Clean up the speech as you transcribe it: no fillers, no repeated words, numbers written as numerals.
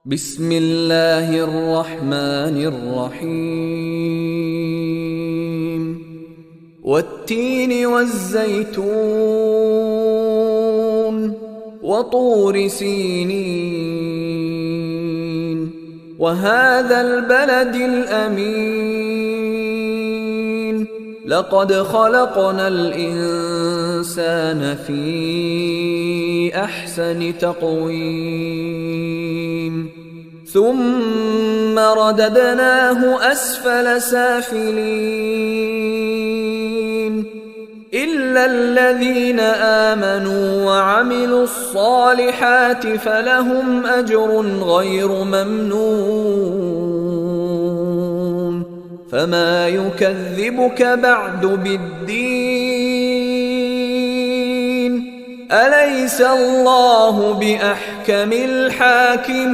بسم الله الرحمن الرحيم والتين والزيتون وطور سينين وهذا البلد الأمين لقد خلقنا الإنسان في أحسن تقويم ثم رددناه أسفل سافلين إلا الذين آمنوا وعملوا الصالحات فلهم أجر غير ممنون فما يكذبك بعد بالدين أليس الله بأحكم الحاكمين